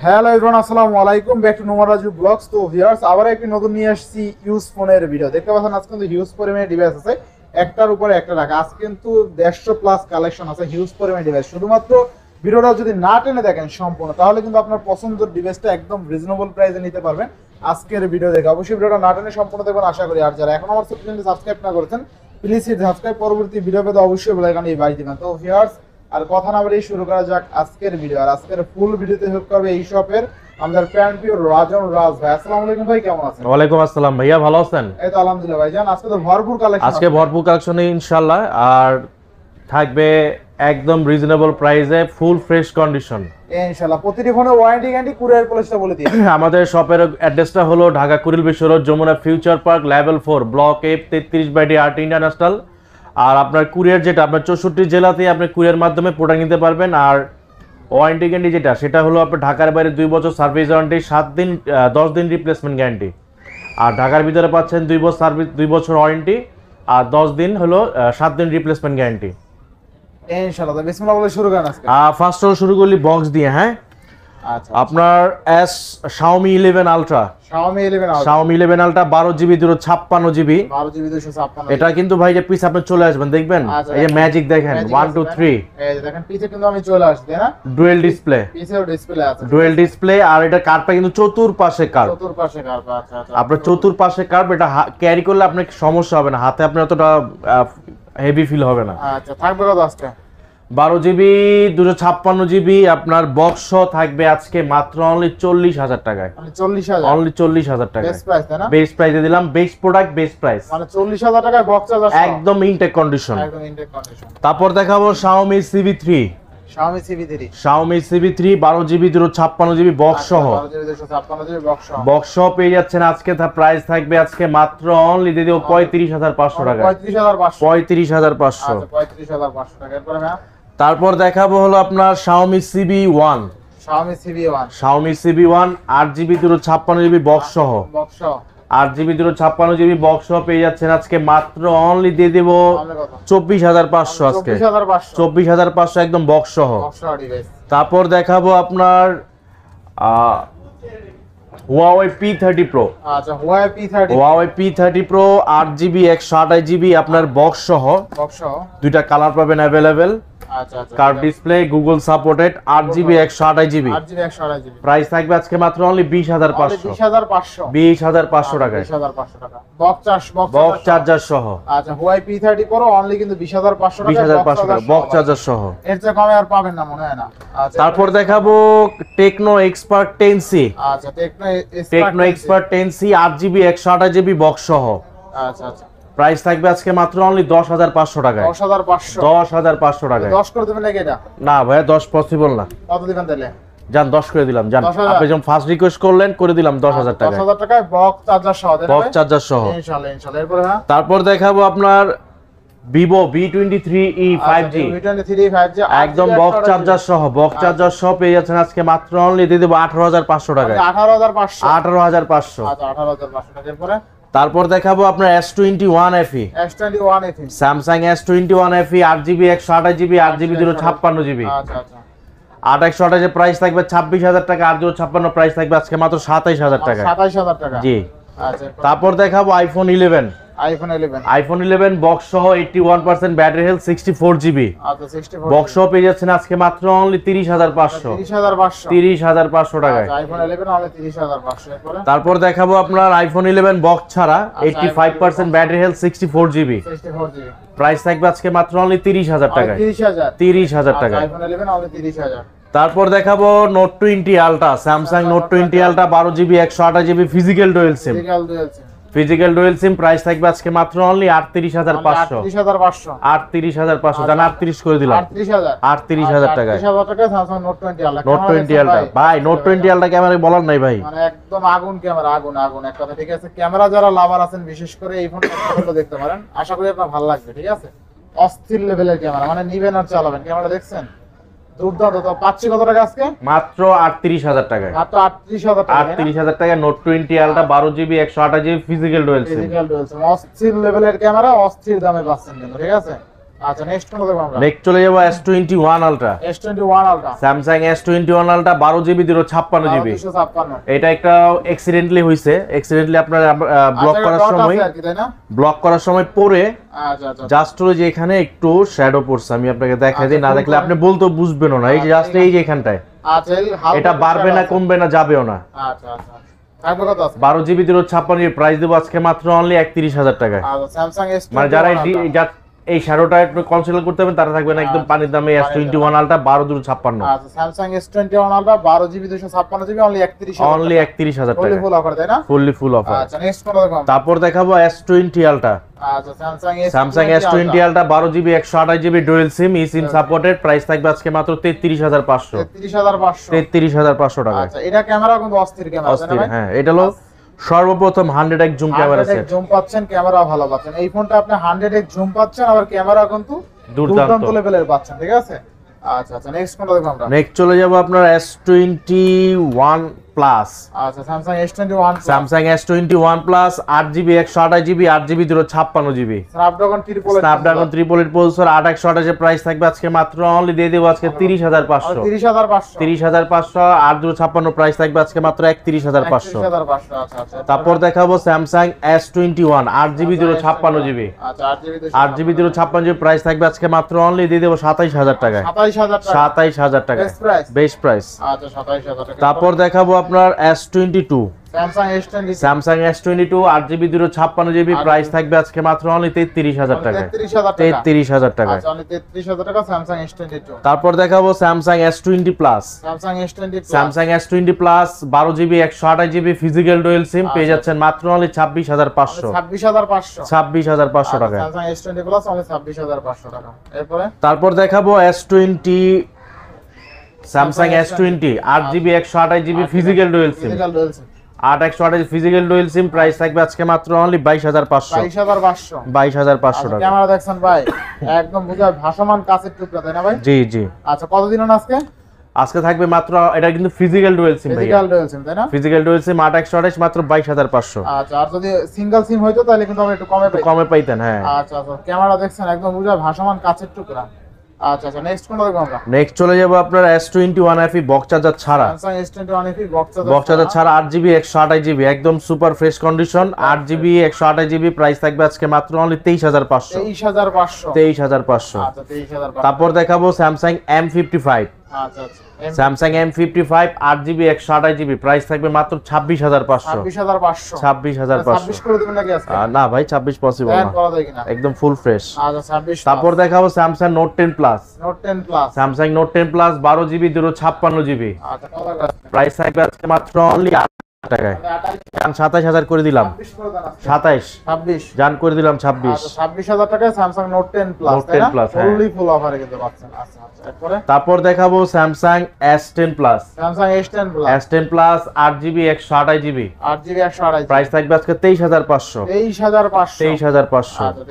Hello everyone, আসসালামু আলাইকুম, back to Noman Raju blogs. তো ভিউয়ার্স, আবার একটি নতুন নিয়ে আসছি ইউজ ফোনের ভিডিও। দেখতে পাচ্ছেন আজকে কিন্তু হিউজ পরিমাণে ডিভাইস আছে, একটার উপরে একটা রাখা। আজকে কিন্তু 150 প্লাস কালেকশন আছে, হিউজ পরিমাণে ডিভাইস। শুধুমাত্র ভিডিওটা যদি না টেনে দেখেন সম্পূর্ণ, তাহলে কিন্তু আপনার পছন্দের ডিভাইসটা একদম রিজনেবল প্রাইসে নিতে পারবেন। আজকের ভিডিও দেখে অবশ্যই ভিডিওটা না টেনে সম্পূর্ণ দেখবেন আশা করি। আর যারা এখন আমার চ্যানেলটি সাবস্ক্রাইব না করেছেন, প্লিজ সাবস্ক্রাইব, পরবর্তী ভিডিও পেতে অবশ্যই বেল আইকনে বাজিয়ে দিবেন। তো ভিউয়ার্স, আর কথা না বলেই শুরু করা যাক আজকের ভিডিও। আর আজকের ফুল ভিডিওতে হেল্প করবে এই শপের আমাদের প্যান্টিওর রাজন রাজ ভাই। আসসালামু আলাইকুম ভাই, কেমন আছেন? ওয়ালাইকুম আসসালাম ভাইয়া, ভালো আছেন? এই তো আলহামদুলিল্লাহ ভাইজান। আজকে তো ভরপুর কালেকশন, আজকে ভরপুর কালেকশন ইনশাআল্লাহ, আর থাকবে একদম রিজনেবল প্রাইসে, ফুল ফ্রেশ কন্ডিশন ইনশাআল্লাহ। প্রতিটি ফোনে ওয়ারেন্টি গ্যারান্টি, কুরিয়ার পলিসিটা বলে দিই। আমাদের শপের অ্যাড্রেসটা হলো Dhaka Kuril Bishwa road, Jamuna future park, level 4, block F 33/8 international. আর আপনার কুরিয়ার যেটা আপনার 64 জেলাতে আপনি কুরিয়ার মাধ্যমে প্রোডাক্ট নিতে পারবেন। আর ওয়ারেন্টি গ্যারান্টি যেটা, সেটা হলো আপনার ঢাকার বাইরে 2 বছর সার্ভিস ওয়ারেন্টি, 7 দিন 10 দিন রিপ্লেসমেন্ট গ্যারান্টি। আর ঢাকার ভিতরে পাচ্ছেন 2 বছর সার্ভিস, 2 বছর ওয়ারেন্টি, আর 10 দিন হলো 7 দিন রিপ্লেসমেন্ট গ্যারান্টি ইনশাআল্লাহ। তো বিসমিল্লাহ বলে শুরু করেন আজকে। ফার্স্ট হলো শুরু করলি বক্স দিয়ে। হ্যাঁ, আচ্ছা, আপনার Xiaomi 11 Ultra, Xiaomi 11 Ultra, Xiaomi 11 Ultra 12GB 256GB। 12GB 256। এটা কিন্তু ভাই যে পিস আপনি চলে আসবেন দেখবেন, এই যে ম্যাজিক দেখেন 1 2 3, এই যে দেখেন পিছে কিন্তু আমি চলে আসছি না, ডুয়াল ডিসপ্লে, পিছেও ডিসপ্লে আছে, ডুয়াল ডিসপ্লে। আর এটা কার্ভটা কিন্তু চতুর্পাশে কার্ভ, চতুর্পাশে কার্ভ। আচ্ছা আচ্ছা, আপনার চতুর্পাশে কার্ভ। এটা ক্যারি করলে আপনার সমস্যা হবে না, হাতে আপনার অতটা হেভি ফিল হবে না। আচ্ছা, থাকবে কত আজকে? 12GB 256GB আপনার বক্স থাকবে আজকে মাত্র অনলি 40,000 টাকায়। মানে 40,000, অনলি 40,000 টাকায় বেস্ট প্রাইস তাই না? বেস্ট প্রাইসে দিলাম, বেস্ট প্রোডাক্ট বেস্ট প্রাইস, মানে 40,000 টাকায় বক্স চার্জার একদম ইনটেক কন্ডিশন। একদম ইনটেক কন্ডিশন। তারপর দেখাবো Xiaomi CV3, Xiaomi CV3, Xiaomi CV3 12GB 256GB box সহ, 12GB 256GB বক্স সহ। বক্স সহ পেয়ে যাচ্ছেন আজকে। তার প্রাইস থাকবে আজকে মাত্র অনলি দিয়ে দেব 35,500 টাকা, 35,500, 35,500। আচ্ছা 35,500 টাকা। এরপরে হ্যাঁ, তারপর দেখাবো হলো আপনার Xiaomi CB1, Xiaomi CB1, Xiaomi CB1 8GB 256GB box সহ, বক্স সহ 8GB 256GB বক্স সহ পেয়ে যাচ্ছেন আজকে মাত্র অনলি দিয়ে দেব তাহলে কত? 24,500 আজকে, 24,500, 24,500 একদম বক্স সহ। বক্স সহ ডিভাইস। তারপর দেখাবো আপনার Huawei P30 Pro, আচ্ছা, Huawei P30, Huawei P30 Pro 8GB 128GB আপনার বক্স সহ, বক্স সহ। দুইটা কালার পাবেন অ্যাভেলেবেল, আচ্ছা আচ্ছা, curve display, Google supported, 8GB 128GB। 8GB 128GB price থাকবে আজকে মাত্র অনলি 20,500, 20,500, 20,500 টাকায় 20,500 টাকা। বক্স চার্জার সহ। আচ্ছা, Huawei P30 Pro অনলি কিন্তু 20,500 টাকা, 20,500 টাকা বক্স চার্জার সহ। এর চেয়ে কমে আর পাবেন না মনে হয় না। আচ্ছা, তারপর দেখাবো Tecno Expert 10C, আচ্ছা Tecno Expert 10C 8GB 128GB box সহ। আচ্ছা আচ্ছা, প্রাইস থাকবে আজকে মাত্র অনলি 10,500 টাকায়, 10,500, 10,500 টাকায়। 10 করে দেবেন নাকি এটা? না ভাই 10 পসিবল না। কত দিবেন তাহলে? জান 10 করে দিলাম, জান 10,000 আপনি যখন ফার্স্ট রিকোয়েস্ট করলেন করে দিলাম 10,000 টাকায়, 10,000 টাকায় বক্স চার্জার সহ দেন বক্স চার্জার সহ। ইনশাআল্লাহ ইনশাআল্লাহ। এরপর হ্যাঁ, তারপর দেখাবো আপনার Vivo V23e 5G, V23 5G একদম বক্স চার্জার সহ, বক্স চার্জার সহ পেয়ে যাচ্ছেন আজকে মাত্র অনলি দিয়ে দেব 18,500 টাকায়, 18,500, 18,500। আচ্ছা 18,500 টাকা। এরপরে তারপর দেখাবো আপনার S21 FE, S21 FE, Samsung S21 FE 8GB 128GB 8GB 256GB। আচ্ছা আচ্ছা, 8/128 এর প্রাইস থাকবে 26,000 টাকা, আর 256 প্রাইস থাকবে আজকে মাত্র 27,000 টাকা। 27,000 টাকা। জি। আচ্ছা, তারপর দেখাবো iPhone 11, iPhone 11, বক্স সহ 81% ব্যাটারি হেলথ, 64GB আচ্ছা 64, বক্স সহ পেয়ে যাচ্ছেন আজকে মাত্র অনলি 30,500, 30,500, 30,500 টাকায়। আচ্ছা iPhone 11 হলে 30,500। এরপরে তারপর দেখাবো আপনার iPhone 11 বক্স ছাড়া 85% battery health, 64GB 64GB price থাকবে আজকে মাত্র অনলি 30,000 টাকায়, 30,000, 30,000 আচ্ছা টাকায়। iPhone 11 হলে 30,000। তারপর দেখাবো Note 20 Ultra, Samsung Note 20 Ultra 12GB 128GB physical dual SIM, physical dual SIM price থাকবে আজকে মাত্র অনলি 38,500, 38,500, 38,500 জানা 38 করে দিলাম, 38,000 টাকায়। 38,000 টাকায় Samsung Note 20 Ultra, Note 20 Ultra ভাই, Note 20 Ultra ক্যামেরা বলার নাই ভাই, মানে একদম আগুন ক্যামেরা, আগুন আগুন এক কথা। ঠিক আছে, ক্যামেরা যারা লাভার আছেন বিশেষ করে এই ফোনটা দেখতে পারেন, আশা করি আপনার ভালো লাগবে। ঠিক আছে, অস্থির লেভেলের ক্যামেরা, মানে নিবেন আর চালাবেন। ক্যামেরা দেখছেন দুর্দান্ত। তো পাচ্ছি কত টাকা আজকে? মাত্র 38,000 টাকায়, মাত্র 38,000 টাকা। 38,000 টাকায় Note 20 Ultra 12GB 128GB physical dual SIM, physical dual SIM, অস্থির লেভেলের ক্যামেরা, অস্থির দামে পাচ্ছেন কিন্তু। ঠিক আছে, আচ্ছা নেক্সট কোনটা দেখব আমরা? নেক্সট চলে যাবো S21 ultra. S21 ultra, Samsung S21 ultra 12GB 256GB। 256। এটা একটা অ্যাক্সিডেন্টলি হইছে, অ্যাক্সিডেন্টলি আপনার ব্লক করার সময়, আর কি তাই না? ব্লক করার সময় পরে আচ্ছা আচ্ছা জাস্ট ওই যে এখানে একটু শ্যাডো পড়ছে, আমি আপনাকে দেখাই দিই, না আচ্ছা, দেখলে আপনি বলতে বুঝবেনও না। এই যে জাস্ট এই যে এখানটায়, আচ্ছা এই হালকা এটা বাড়বে না, কমবে না, যাবেও না। আচ্ছা আচ্ছা থাকবে কত আছে? 12GB 256GB প্রাইস দেবো আজকে মাত্র অনলি 31,000 টাকায়। আচ্ছা স্যামসাং S21 মানে যারা এই শ্যাডোটা একটু কনসিডার করতে হবে তারা থাকবে না একদম পানির দামে S21 আলট্রা 12/256। আচ্ছা Samsung S21 ultra 12GB 256GB only 31,000, only 31,000 fully টাকা, ফুল অফার তাই না? Fully full offer. আচ্ছা নেক্সট কোনটা দেখব? তারপর দেখাবো S20 আলট্রা। আচ্ছা Samsung S20 ultra 12GB 128GB dual SIM, e SIM supported, price থাকবে আজকে মাত্র 33,500। 33,500। 33,500 টাকা। আচ্ছা এটা ক্যামেরা কিন্তু অস্থির ক্যামেরা তাই না অস্থির, ভাই? হ্যাঁ। এটা হলো সর্বপ্রথম 100x zoom camera set. Zoom পাচ্ছেন, ক্যামেরা ভালো পাচ্ছেন। এই ফোনটা আপনি 100x জুম পাচ্ছেন, আবার ক্যামেরা কিন্তু দুর্দান্ত লেভেলের পাচ্ছেন, ঠিক আছে? আচ্ছা আচ্ছা নেক্সট কোনটা দেখব আমরা? নেক্সট চলে যাব আপনার S21 প্লাস। আচ্ছা Samsung S21 Samsung S21 plus 8GB 128GB 8GB 256GB Snapdragon triple eight processor 8/128 এর প্রাইস থাকবে আজকে মাত্র অনলি দিয়ে দেব আজকে 30,500। 30,500 8 256 প্রাইস থাকবে আজকে মাত্র 31,500। 30,500। আচ্ছা আচ্ছা তারপর দেখাবো স্যামসাং S21 8GB 256GB। আচ্ছা 8GB 256GB প্রাইস থাকবে আজকে মাত্র অনলি দিয়ে দেব 27,000 টাকায়। 27,000 টাকা বেস্ট প্রাইস। আচ্ছা 27,000 টাকা। তারপর দেখাবো আপনার S22 Samsung S22 8GB 256GB price থাকবে আজকে মাত্র অনলি 33,000 টাকা। 33,000 টাকা। আচ্ছা অনলি 33,000 টাকা স্যামসাং S22। তারপর দেখাবো Samsung S20 plus. Samsung S20 plus 12GB 128GB physical dual SIM পেয়ে যাচ্ছেন মাত্র অনলি 26,500। 26,500 টাকা। স্যামসাং S20 প্লাস অনলি 26,500 টাকা। এরপরে তারপর দেখাবো S20 Samsung S20 8GB 128GB physical dual SIM 8/128 physical dual SIM price থাকবে আজকে মাত্র অনলি 22,500। 22,500 টাকা। ক্যামেরা দেখছেন ভাই একদম বুঝা ভাসমান কাচের টুকরা তাই না ভাই? জি জি। আচ্ছা কতদিন হলো আজকে? আজকে থাকবে মাত্র, এটা কিন্তু ফিজিক্যাল ডুয়াল সিম ভাই, ফিজিক্যাল ডুয়াল সিম তাই না? ফিজিক্যাল ডুয়াল সিম 8/128 মাত্র 22,500। আচ্ছা আর যদি সিঙ্গেল সিম হইতো তাহলে কিন্তু আমরা একটু কমে পাইতেন, হ্যাঁ। আচ্ছা আচ্ছা ক্যামেরা দেখছেন একদম বুঝা ভাসমান কাচের টুকরা। আচ্ছা আচ্ছা নেক্সট কোনটা দেখব আমরা? নেক্সট চলে যাব আপনার S21 FE বক্স চার্জার ছাড়া। Samsung S21 FE box charger ছাড়া 8GB 128GB একদম super fresh condition 8GB 128GB price থাকবে আজকে মাত্র অনলি 23,500। 23,500। আচ্ছা 23,500। তারপর দেখাবো স্যামসাং M55। আচ্ছা আচ্ছা Samsung M55 8GB 128GB price থাকবে মাত্র 26,500। 26,500 করে দিবেন নাকি আজকে? না ভাই 26 পসিবল না, একদম ফুল ফ্রেশ। আচ্ছা 26। তারপর দেখাবো Samsung note 10 plus. Samsung note 10 plus 12GB 256GB আচ্ছা কত টাকা? প্রাইস থাকবে আজকে মাত্র অনলি 8 টাকায়। 27,000 করে দিলাম। 26 জান করে দিলাম 26। 26,000 টাকায় স্যামসাং নোট 10 প্লাস তাই না? ফুললি ফুল অফারে কিন্তু পাচ্ছেন। আচ্ছা আচ্ছা এরপরে তারপর দেখাবো Samsung S10 plus. Samsung S10 plus 8GB 128GB price price থাকবে আজকে 23,500। 23,500। আচ্ছা